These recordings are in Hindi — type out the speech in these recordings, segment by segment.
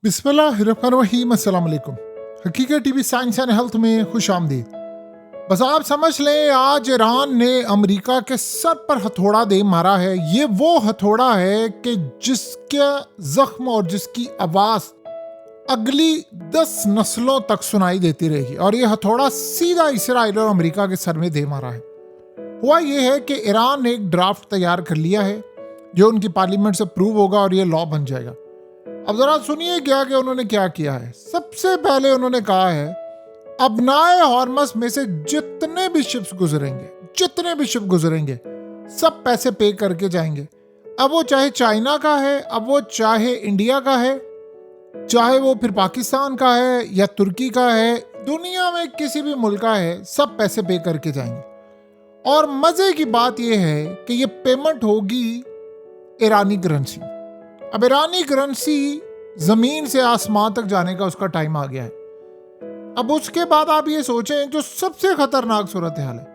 बिस्मिल्लाहिर्रहमानिर्रहीम। अस्सलाम वालेकुम। हकीकत टीवी साइंस एंड हेल्थ में खुश आमदीद। बस आप समझ लें, आज ईरान ने अमेरिका के सर पर हथौड़ा दे मारा है। ये वो हथौड़ा है कि जिसका जख्म और जिसकी आवाज़ अगली 10 नस्लों तक सुनाई देती रहेगी। और ये हथौड़ा सीधा इसराइल और अमेरिका के सर में दे मारा है। हुआ ये है कि ईरान ने एक ड्राफ्ट तैयार कर लिया है जो उनकी पार्लियामेंट से प्रूव होगा और ये लॉ बन जाएगा। अब जरा सुनिए क्या कि उन्होंने क्या किया है। सबसे पहले उन्होंने कहा है, अबनाए हॉर्मस में से जितने भी शिप्स गुजरेंगे सब पैसे पे करके जाएंगे। अब वो चाहे चाइना का है, अब वो चाहे इंडिया का है, चाहे वो फिर पाकिस्तान का है या तुर्की का है, दुनिया में किसी भी मुल्क का है, सब पैसे पे करके जाएंगे। और मजे की बात यह है कि ये पेमेंट होगी ईरानी करेंसी। अब ईरानी करेंसी जमीन से आसमान तक जाने का उसका टाइम आ गया है। अब उसके बाद आप ये सोचें, जो सबसे खतरनाक सूरत हाल है,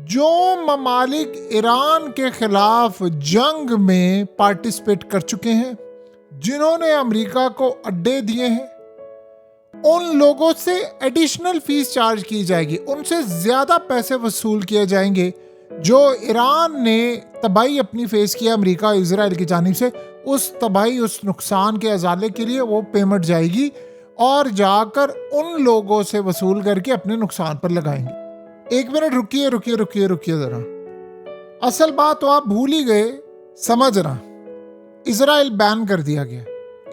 जो ममालिक ईरान के खिलाफ जंग में पार्टिसिपेट कर चुके हैं, जिन्होंने अमेरिका को अड्डे दिए हैं, उन लोगों से एडिशनल फीस चार्ज की जाएगी, उनसे ज्यादा पैसे वसूल किए जाएंगे। जो ईरान ने तबाही अपनी फेस किया अमेरिका इजराइल की जानिब से, उस तबाही, उस नुकसान के अजाले के लिए वो पेमेंट जाएगी और जाकर उन लोगों से वसूल करके अपने नुकसान पर लगाएंगे। एक मिनट रुकिए जरा। असल बात तो आप भूल ही गए, समझना। इजराइल बैन कर दिया गया,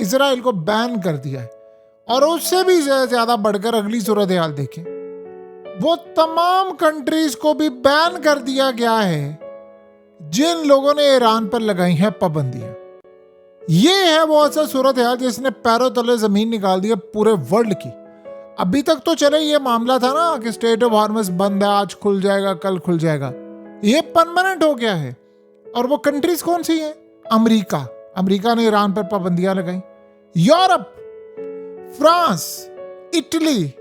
इजराइल को बैन कर दिया है। और उससे भी ज्यादा बढ़कर अगली सूरत हाल देखें, वो तमाम कंट्रीज को भी बैन कर दिया गया है जिन लोगों ने ईरान पर लगाई हैं पाबंदियां। ये है वो ऐसा सूरत हाल जिसने पैरों तले जमीन निकाल दी है पूरे वर्ल्ड की। अभी तक तो चले ये मामला था ना कि स्टेट ऑफ हॉर्मस बंद है, आज खुल जाएगा, कल खुल जाएगा। ये परमानेंट हो गया है। और वो कंट्रीज कौन सी हैं? अमेरिका ने ईरान पर पाबंदियां लगाई। यूरोप, फ्रांस, इटली,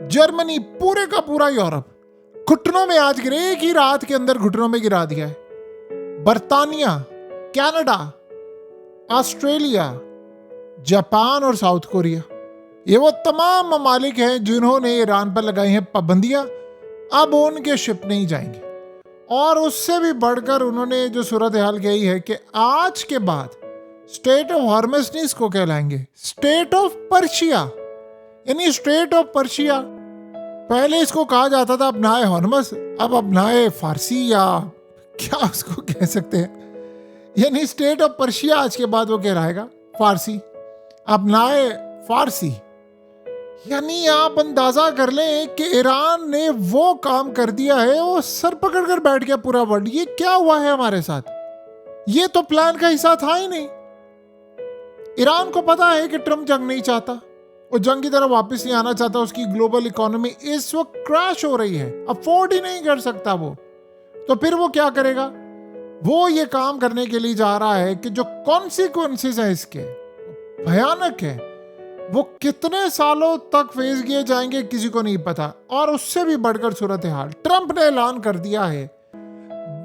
जर्मनी, पूरे का पूरा यूरोप घुटनों में आज गिरे, एक ही रात के अंदर घुटनों में गिरा दिया है। बर्तानिया, कनाडा, ऑस्ट्रेलिया, जापान और साउथ कोरिया, ये वो तमाम ममालिक हैं जिन्होंने ईरान पर लगाई हैं पाबंदियां। अब उनके शिप नहीं जाएंगे। और उससे भी बढ़कर उन्होंने जो सूरत हाल कही है कि आज के बाद स्टेट ऑफ हॉर्मस नहीं इसको कहलाएंगे, स्टेट ऑफ पर्शिया। यानी स्टेट ऑफ पर्शिया, पहले इसको कहा जाता था अबनाए हॉर्मस, अब अबनाए फारसी या क्या उसको कह सकते हैं। यानी स्टेट ऑफ पर्शिया आज के बाद वो कहलाएगा फारसी, अबनाए फारसी। यानी आप अंदाजा कर लें कि ईरान ने वो काम कर दिया है, वो सर पकड़ कर बैठ गया पूरा वर्ल्ड। ये क्या हुआ है हमारे साथ? ये तो प्लान का हिस्सा था ही नहीं। ईरान को पता है कि ट्रम्प जंग नहीं चाहता, वो जंग की तरफ वापस नहीं आना चाहता। उसकी ग्लोबल इकोनॉमी इस वक्त क्रैश हो रही है, अफोर्ड ही नहीं कर सकता वो। तो फिर वो क्या करेगा? वो ये काम करने के लिए जा रहा है कि जो कॉन्सिक्वेंसेस हैं इसके भयानक है। वो कितने सालों तक फेस किए जाएंगे किसी को नहीं पता। और उससे भी बढ़कर सूरत हाल, ट्रंप ने ऐलान कर दिया है,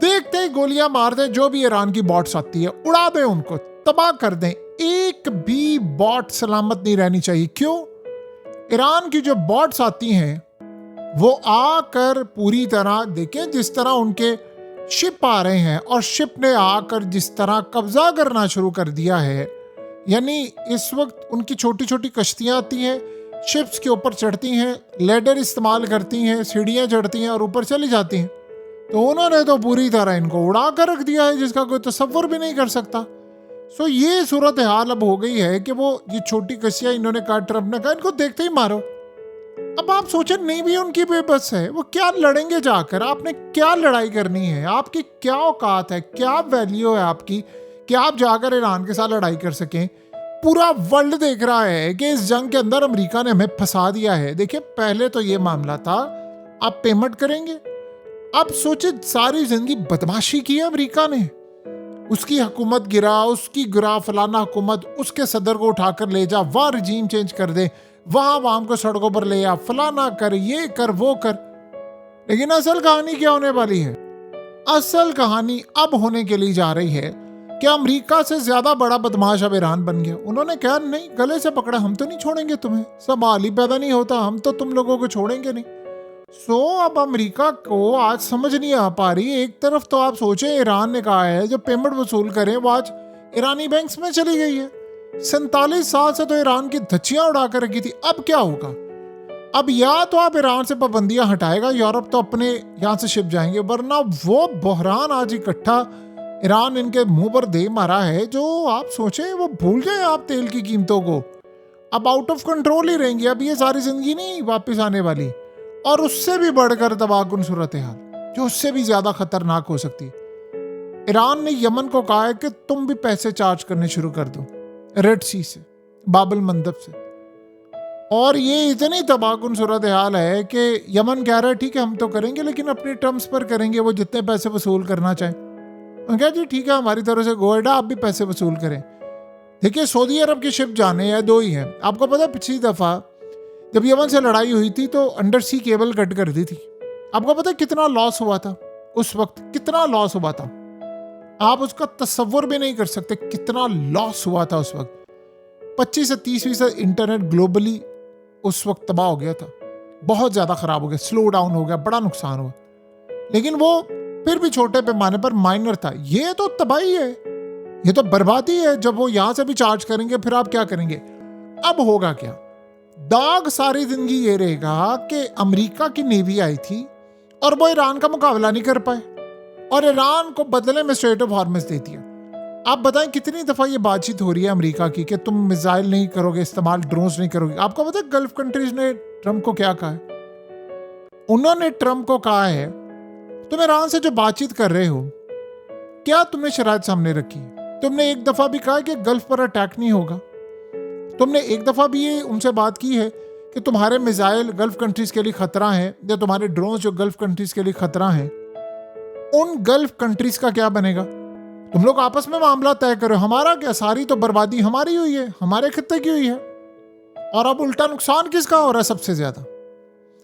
देखते ही गोलियां मार दें, जो भी ईरान की बॉट्स आती है उड़ा दें, उनको तबाह कर दें। एक भी बॉट सलामत नहीं रहनी चाहिए। क्यों? ईरान की जो बॉट्स आती हैं वो आकर पूरी तरह, देखें जिस तरह उनके शिप आ रहे हैं, और शिप ने आकर जिस तरह कब्जा करना शुरू कर दिया है। यानी इस वक्त उनकी छोटी छोटी कश्तियां आती हैं, शिप्स के ऊपर चढ़ती हैं, लेडर इस्तेमाल करती हैं, सीढ़ियां चढ़ती हैं और ऊपर चली जाती हैं। तो उन्होंने तो पूरी तरह इनको उड़ा कर रख दिया है जिसका कोई तसव्वुर भी नहीं कर सकता। सो ये सूरत हाल अब हो गई है कि वो ये छोटी कश्तियां, इन्होंने कहा, ट्रंप ने कहा, इनको देखते ही मारो। अब आप सोचें, नहीं भी उनकी बेबस है, वो क्या लड़ेंगे जाकर? आपने क्या लड़ाई करनी है? आपकी क्या औकात है, क्या वैल्यू है आपकी कि आप जाकर ईरान के साथ लड़ाई कर सकें? पूरा वर्ल्ड देख रहा है कि इस जंग के अंदर अमेरिका ने हमें फंसा दिया है। देखिए, पहले तो ये मामला था आप पेमेंट करेंगे। अब सोचे, सारी जिंदगी बदमाशी की है अमेरिका ने, उसकी हुकूमत गिरा फलाना हुकूमत, उसके सदर को उठाकर ले जा, वहाँ रजीम चेंज कर दे, वहाँ आवाम को सड़कों पर ले आ, फलाना कर, ये कर, वो कर। लेकिन असल कहानी क्या होने वाली है? असल कहानी अब होने के लिए जा रही है क्या अमेरिका से ज्यादा बड़ा बदमाश अब ईरान बन गया? उन्होंने कहा नहीं, गले से पकड़ा, हम तो नहीं छोड़ेंगे तुम्हें, सवाल ही पैदा नहीं होता, हम तो तुम लोगों को छोड़ेंगे नहीं। अब अमेरिका को आज समझ नहीं आ पा रही। एक तरफ तो आप सोचे ईरान ने कहा है जो पेमेंट वसूल करें वो आज ईरानी बैंक्स में चली गई है। 47 साल से तो ईरान की धज्जियां उड़ा कर रखी थी। अब क्या होगा? अब या तो आप ईरान से पाबंदियां हटाएगा, यूरोप तो अपने यहाँ से शिप जाएंगे, वरना वो बहरान आज इकट्ठा ईरान इनके मुंह पर दे मारा है जो आप सोचे वो भूल जाए आप तेल की कीमतों को। अब आउट ऑफ कंट्रोल ही रहेंगी, अब ये सारी जिंदगी नहीं वापस आने वाली। और उससे भी बढ़कर तबाहकुन सूरत हाल जो उससे भी ज्यादा खतरनाक हो सकती है। ईरान ने यमन को कहा है कि तुम भी पैसे चार्ज करने शुरू कर दो रेड सी से, बाबल मंदब से। और ये इतनी तबाहकुन सूरत हाल है कि यमन कह रहा है ठीक है हम तो करेंगे लेकिन अपने टर्म्स पर करेंगे, वो जितने पैसे वसूल करना चाहें। क्या जी ठीक है, हमारी तरफ से गो अहेड, आप भी पैसे वसूल करें। देखिए सऊदी अरब की शिप जाने हैं, 2 ही हैं। आपको पता है पिछली दफा जब यमन से लड़ाई हुई थी तो अंडर सी केबल कट कर दी थी। आपको पता है कितना लॉस हुआ था उस वक्त, कितना लॉस हुआ था? आप उसका तस्वुर भी नहीं कर सकते कितना लॉस हुआ था उस वक्त। 25 से 30% इंटरनेट ग्लोबली उस वक्त तबाह हो गया था, बहुत ज्यादा खराब हो गया, स्लो डाउन हो गया, बड़ा नुकसान हुआ। लेकिन वो फिर भी छोटे पैमाने पर माइनर था। ये तो तबाही है, ये तो बर्बादी है। जब वो यहां से भी चार्ज करेंगे फिर आप क्या करेंगे? अब होगा क्या? दाग सारी जिंदगी ये रहेगा कि अमेरिका की नेवी आई थी और वो ईरान का मुकाबला नहीं कर पाए और ईरान को बदले में स्ट्रेट ऑफ हॉर्मुज़ दे दिया। आप बताएं कितनी दफा ये बातचीत हो रही है अमेरिका की कि तुम मिसाइल नहीं करोगे इस्तेमाल, ड्रोन्स नहीं करोगे। आपको पता है गल्फ कंट्रीज ने ट्रंप को क्या कहा है? उन्होंने ट्रंप को कहा है तुम ईरान से जो बातचीत कर रहे हो क्या तुमने शराइत सामने रखी? तुमने एक दफा भी कहा कि गल्फ पर अटैक नहीं होगा। तुमने एक दफा भी ये उनसे बात की है कि तुम्हारे मिसाइल गल्फ कंट्रीज के लिए खतरा है या तुम्हारे ड्रोन जो गल्फ कंट्रीज के लिए खतरा है? उन गल्फ कंट्रीज का क्या बनेगा? तुम लोग आपस में मामला तय करो, हमारा क्या? सारी तो बर्बादी हमारी हुई है, हमारे खित्ते की हुई है। और अब उल्टा नुकसान किसका हो रहा है?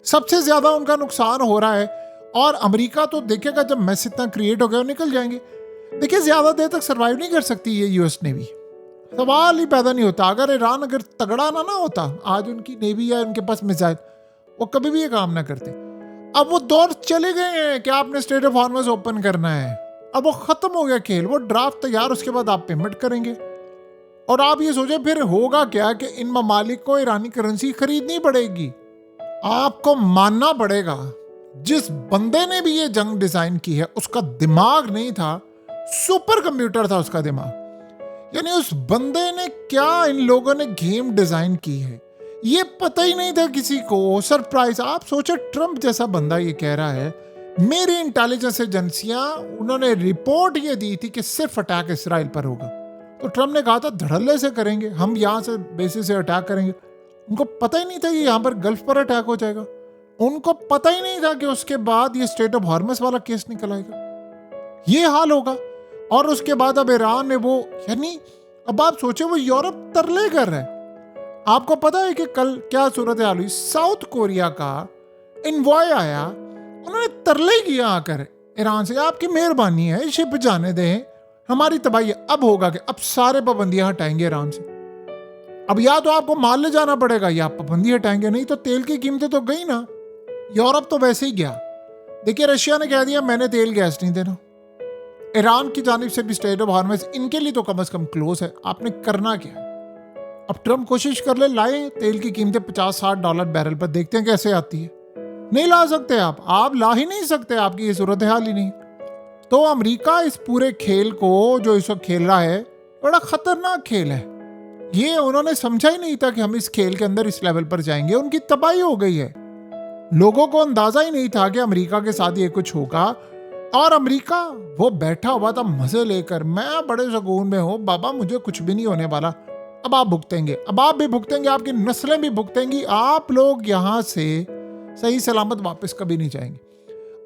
सबसे ज्यादा उनका नुकसान हो रहा है। और अमेरिका तो देखेगा जब मैस इतना क्रिएट हो गया निकल जाएंगे। देखिए ज्यादा देर तक सरवाइव नहीं कर सकती ये यूएस नेवी, सवाल ही पैदा नहीं होता। अगर ईरान अगर तगड़ा ना होता आज उनकी नेवी या उनके पास मिसाइल, वो कभी भी ये काम ना करते। अब वो दौर चले गए हैं कि आपने स्ट्रेट ऑफ हॉर्मुज़ ओपन करना है, अब वो खत्म हो गया खेल, वो ड्राफ्ट तैयार, उसके बाद आप पेमेंट करेंगे। और आप ये सोचे फिर होगा क्या कि इन ममालिक को ईरानी करेंसी खरीदनी पड़ेगी। आपको मानना पड़ेगा जिस बंदे ने भी ये जंग डिजाइन की है उसका दिमाग नहीं था, सुपर कंप्यूटर था उसका दिमाग। यानी उस बंदे ने क्या इन लोगों ने गेम डिजाइन की है ये पता ही नहीं था किसी को। सरप्राइज। आप सोचे ट्रंप जैसा बंदा ये कह रहा है, मेरी इंटेलिजेंस एजेंसियां उन्होंने रिपोर्ट ये दी थी कि सिर्फ अटैक इसराइल पर होगा, तो ट्रंप ने कहा था धड़ल्ले से करेंगे, हम यहां से बेसिस से अटैक करेंगे। उनको पता ही नहीं था ये यहां पर गल्फ पर अटैक हो जाएगा। उनको पता ही नहीं था कि उसके बाद ये स्ट्रेट ऑफ हॉर्मुज़ वाला केस निकल आएगा, ये हाल होगा। और उसके बाद अब ईरान ने वो, यानी अब आप सोचे वो यूरोप तरले कर रहे हैं। आपको पता है कि कल क्या सूरत हाल हुई? साउथ कोरिया का इन्वॉय आया, उन्होंने तरले किया आकर ईरान से, आपकी मेहरबानी है शिप जाने दें, हमारी तबाही। अब होगा कि अब सारे पाबंदियां हटाएंगे ईरान से। अब या तो आपको माल ले जाना पड़ेगा या पाबंदी हटाएंगे, नहीं तो तेल की कीमतें तो गई ना। यूरोप तो वैसे ही गया। देखिए रशिया ने कह दिया मैंने तेल गैस नहीं देना। ईरान की जानिब से भी स्ट्रेट ऑफ हॉर्मुज़ इनके लिए तो कम से कम क्लोज है। आपने करना क्या है? अब ट्रंप कोशिश कर ले लाए तेल की कीमतें $50-60 बैरल पर, देखते हैं कैसे आती है। नहीं ला सकते आप ला ही नहीं सकते, आपकी ये सूरत हाल ही नहीं। तो अमेरिका इस पूरे खेल को जो इस वक्त खेल रहा है बड़ा खतरनाक खेल है। ये उन्होंने समझा ही नहीं था कि हम इस खेल के अंदर इस लेवल पर जाएंगे। उनकी तबाही हो गई है। लोगों को अंदाजा ही नहीं था कि अमेरिका के साथ ये कुछ होगा। और अमेरिका वो बैठा हुआ था मजे लेकर, मैं बड़े सुकून में हूं बाबा, मुझे कुछ भी नहीं होने वाला। अब आप भुगतेंगे, अब आप भी भुगतेंगे, आपकी नस्लें भी भुगतेंगी। आप लोग यहां से सही सलामत वापस कभी नहीं जाएंगे।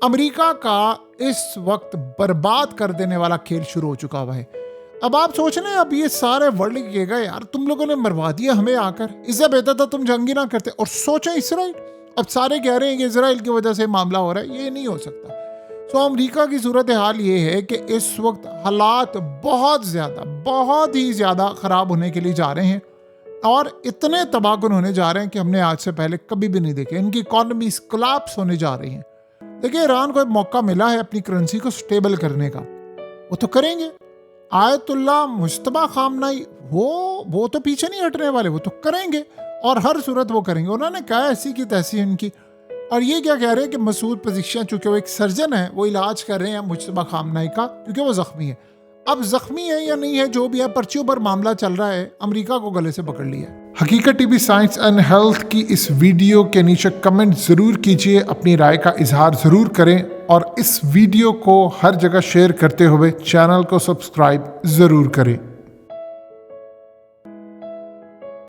अमेरिका का इस वक्त बर्बाद कर देने वाला खेल शुरू हो चुका हुआ है। अब आप सोच रहे हैं अब ये सारे वर्ल्ड कहेगा यार तुम लोगों ने मरवा दिया हमें आकर, इससे बेहतर था तुम जंग ही ना करते। और सोचें इसराइल, अब सारे कह रहे हैं कि इसराइल की वजह से मामला हो रहा है, ये नहीं हो सकता। तो अमेरिका की सूरत हाल ये है कि इस वक्त हालात बहुत ही ज़्यादा ख़राब होने के लिए जा रहे हैं और इतने तबाहकुन होने जा रहे हैं कि हमने आज से पहले कभी भी नहीं देखे। इनकी इकॉनमीज कोलैप्स होने जा रही हैं। देखिए, ईरान को एक मौका मिला है अपनी करेंसी को स्टेबल करने का, वो तो करेंगे। आयतुल्ला मुश्तबा खामनाई वो तो पीछे नहीं हटने वाले, वो तो करेंगे और हर सूरत वो करेंगे। उन्होंने कहा ऐसी की तैसी इनकी। और ये क्या कह रहे हैं कि मसूद पज़िशियां, चूंकि वो एक सर्जन है, वो इलाज कर रहे हैं मुश्तबा खामनाई का क्योंकि वो ज़ख्मी है। अब ज़ख्मी है या नहीं है, जो भी है, पर्चियों पर मामला चल रहा है, अमेरिका को गले से पकड़ लिया है। हकीकत टीवी साइंस एंड हेल्थ की इस वीडियो के नीचे कमेंट ज़रूर कीजिए, अपनी राय का इजहार ज़रूर करें और इस वीडियो को हर जगह शेयर करते हुए चैनल को सब्सक्राइब ज़रूर करें।